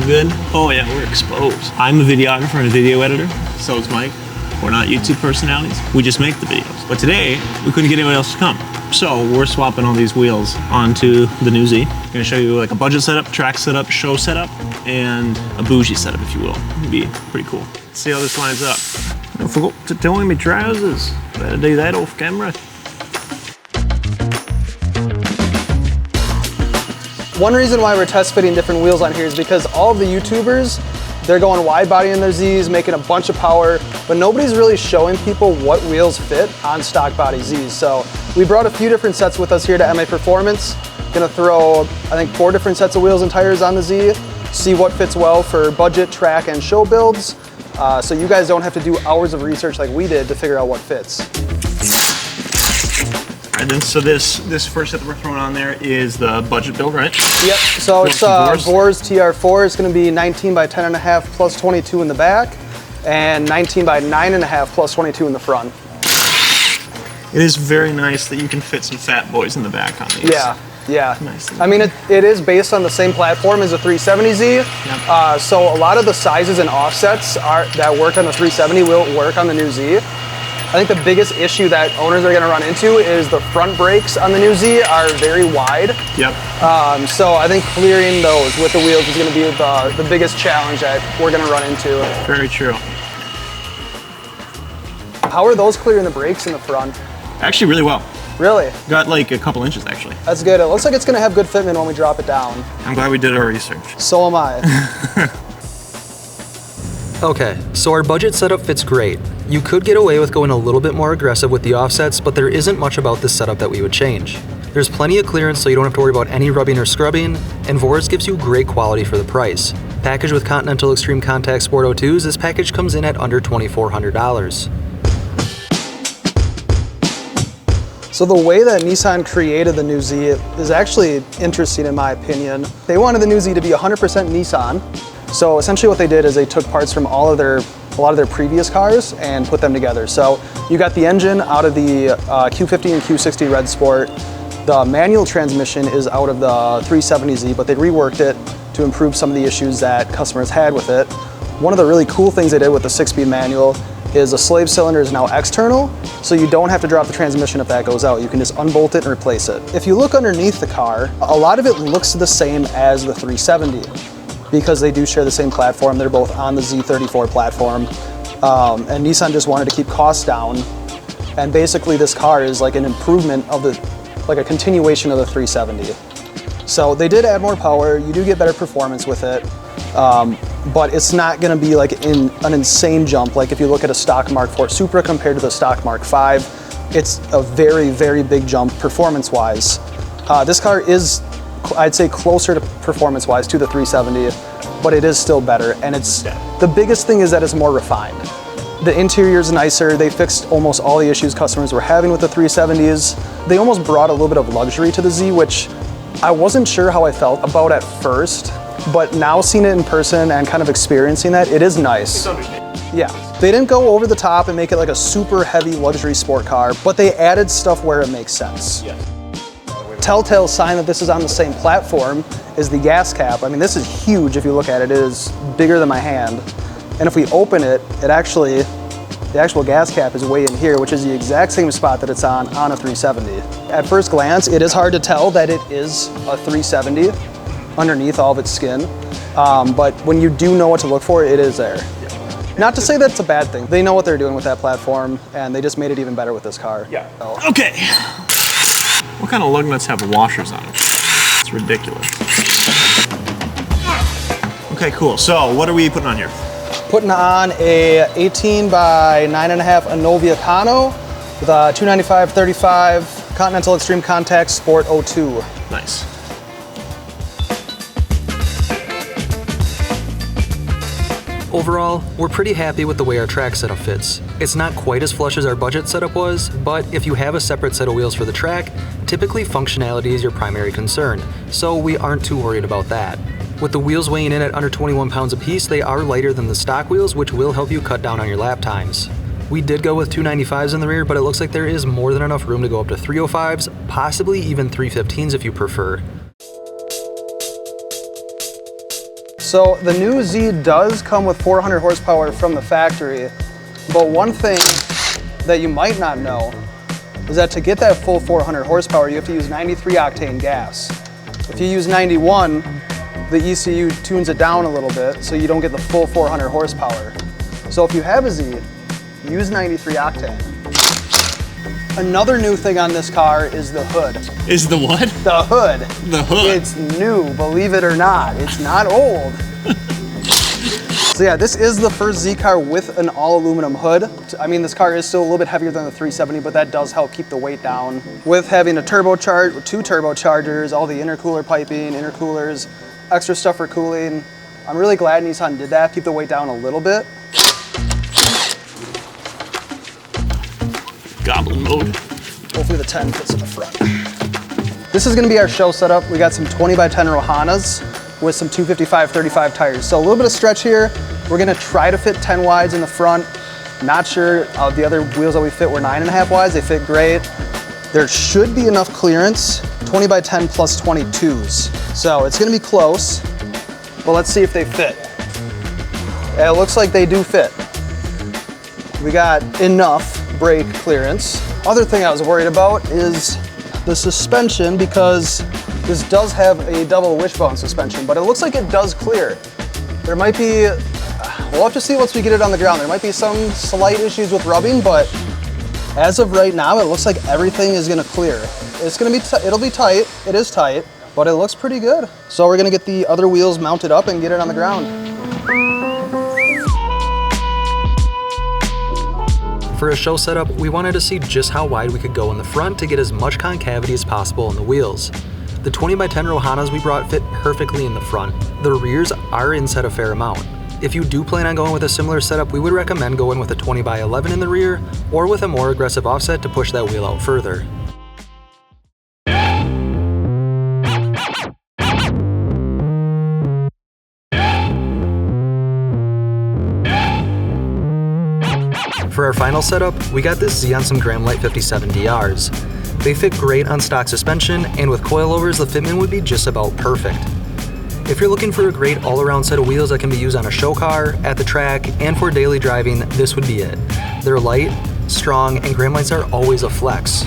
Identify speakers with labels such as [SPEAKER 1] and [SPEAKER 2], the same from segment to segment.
[SPEAKER 1] good? Oh yeah, we're exposed. I'm a videographer and a video editor. So is Mike. We're not YouTube personalities. We just make the videos. But today, we couldn't get anyone else to come. So we're swapping all these wheels onto the new Z. I'm gonna show you like a budget setup, track setup, show setup, and a bougie setup, if you will. It'd be pretty cool. Let's see how this lines up. I forgot to tell him my trousers. Better do that off camera.
[SPEAKER 2] One reason why we're test fitting different wheels on here is because all of the YouTubers, they're going wide body in their Zs, making a bunch of power, but nobody's really showing people what wheels fit on stock body Zs. So we brought a few different sets with us here to MA Performance. Gonna throw, I think, 4 different sets of wheels and tires on the Z, see what fits well for budget, track, and show builds. So you guys don't have to do hours of research like we did to figure out what fits.
[SPEAKER 1] And then, so this first set that we're throwing on there is the budget build, right?
[SPEAKER 2] Yep, so it's Bour's TR4. It's gonna be 19 by 10.5 plus 22 in the back, and 19 by 9.5 plus 22 in the front.
[SPEAKER 1] It is very nice that you can fit some fat boys in the back on these.
[SPEAKER 2] Yeah, yeah.
[SPEAKER 1] Nice.
[SPEAKER 2] I mean, it is based on the same platform as the 370Z. Yep. So a lot of the sizes and offsets that work on the 370 will work on the new Z. I think the biggest issue that owners are gonna run into is the front brakes on the new Z are very wide.
[SPEAKER 1] Yep.
[SPEAKER 2] So I think clearing those with the wheels is gonna be the biggest challenge that we're gonna run into.
[SPEAKER 1] Very true.
[SPEAKER 2] How are those clearing the brakes in the front?
[SPEAKER 1] Actually, really well.
[SPEAKER 2] Really?
[SPEAKER 1] Got like a couple inches, actually.
[SPEAKER 2] That's good. It looks like it's gonna have good fitment when we drop it down.
[SPEAKER 1] I'm glad we did our research.
[SPEAKER 2] So am I.
[SPEAKER 3] Okay, so our budget setup fits great. You could get away with going a little bit more aggressive with the offsets, but there isn't much about this setup that we would change. There's plenty of clearance so you don't have to worry about any rubbing or scrubbing, and Voris gives you great quality for the price. Packaged with Continental Extreme Contact Sport 02s, this package comes in at under $2,400.
[SPEAKER 2] So the way that Nissan created the new Z is actually interesting in my opinion. They wanted the new Z to be 100% Nissan. So essentially what they did is they took parts from a lot of their previous cars and put them together. So you got the engine out of the Q50 and Q60 Red Sport. The manual transmission is out of the 370Z, but they reworked it to improve some of the issues that customers had with it. One of the really cool things they did with the 6-speed manual is the slave cylinder is now external, so you don't have to drop the transmission if that goes out. You can just unbolt it and replace it. If you look underneath the car, a lot of it looks the same as the 370. Because they do share the same platform. They're both on the Z34 platform. And Nissan just wanted to keep costs down. And basically this car is like an improvement of like a continuation of the 370. So they did add more power. You do get better performance with it. But it's not gonna be like an insane jump. Like if you look at a stock Mark IV Supra compared to the stock Mark V, it's a very, very big jump performance-wise. This car is, I'd say, closer to performance-wise to the 370, but it is still better. And the biggest thing is that it's more refined. The interior is nicer. They fixed almost all the issues customers were having with the 370s. They almost brought a little bit of luxury to the Z, which I wasn't sure how I felt about at first, but now seeing it in person and kind of experiencing that, it is nice. Yeah, they didn't go over the top and make it like a super heavy luxury sport car, but they added stuff where it makes sense. Yeah. Telltale sign that this is on the same platform is the gas cap. I mean, this is huge if you look at it. It is bigger than my hand. And if we open it, the actual gas cap is way in here, which is the exact same spot that it's on a 370. At first glance, it is hard to tell that it is a 370 underneath all of its skin. But when you do know what to look for, it is there. Not to say that's a bad thing. They know what they're doing with that platform, and they just made it even better with this car.
[SPEAKER 1] Yeah. So. Okay. What kind of lug nuts have washers on them? It's ridiculous. Okay, cool. So what are we putting on here?
[SPEAKER 2] Putting on a 18 by 9.5 Anovia Kano with a 295/35 Continental Extreme Contact Sport 02.
[SPEAKER 1] Nice.
[SPEAKER 3] Overall, we're pretty happy with the way our track setup fits. It's not quite as flush as our budget setup was, but if you have a separate set of wheels for the track, typically functionality is your primary concern, so we aren't too worried about that. With the wheels weighing in at under 21 pounds apiece, they are lighter than the stock wheels, which will help you cut down on your lap times. We did go with 295s in the rear, but it looks like there is more than enough room to go up to 305s, possibly even 315s if you prefer.
[SPEAKER 2] So the new Z does come with 400 horsepower from the factory, but one thing that you might not know is that to get that full 400 horsepower, you have to use 93 octane gas. If you use 91, the ECU tunes it down a little bit so you don't get the full 400 horsepower. So if you have a Z, use 93 octane. Another new thing on this car is the hood.
[SPEAKER 1] Is the what?
[SPEAKER 2] The hood.
[SPEAKER 1] The hood.
[SPEAKER 2] It's new, believe it or not. It's not old. So yeah, this is the first Z car with an all aluminum hood. I mean, this car is still a little bit heavier than the 370, but that does help keep the weight down. With having a turbocharger, 2 turbochargers, all the intercooler piping, intercoolers, extra stuff for cooling. I'm really glad Nissan did that, keep the weight down a little bit.
[SPEAKER 1] Goblin mode.
[SPEAKER 2] Hopefully the 10 fits in the front. This is gonna be our show setup. We got some 20x10 Rohanas with some 255/35 tires. So a little bit of stretch here. We're gonna try to fit 10 wides in the front. Not sure, the other wheels that we fit were 9.5 wides. They fit great. There should be enough clearance, 20x10 plus 22s. So it's gonna be close, but let's see if they fit. It looks like they do fit. We got enough brake clearance. Other thing I was worried about is the suspension, because this does have a double wishbone suspension, but it looks like it does clear. There might be, we'll have to see once we get it on the ground. There might be some slight issues with rubbing, but as of right now, it looks like everything is gonna clear. It's gonna be, it'll be tight, it is tight, but it looks pretty good. So we're gonna get the other wheels mounted up and get it on the ground.
[SPEAKER 3] For a show setup, we wanted to see just how wide we could go in the front to get as much concavity as possible in the wheels. The 20x10 Rohanas we brought fit perfectly in the front. The rears are inset a fair amount. If you do plan on going with a similar setup, we would recommend going with a 20x11 in the rear or with a more aggressive offset to push that wheel out further. For our final setup, we got this Z on some Gramlite 57 DRs. They fit great on stock suspension, and with coilovers, the fitment would be just about perfect. If you're looking for a great all-around set of wheels that can be used on a show car, at the track, and for daily driving, this would be it. They're light, strong, and Gramlites are always a flex.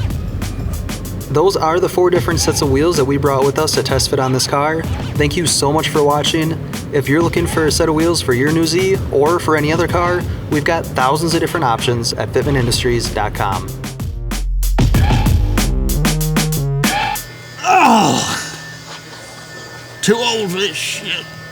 [SPEAKER 3] Those are the 4 different sets of wheels that we brought with us to test fit on this car. Thank you so much for watching. If you're looking for a set of wheels for your new Z or for any other car, we've got thousands of different options at fitmentindustries.com.
[SPEAKER 1] Oh, too old for this shit.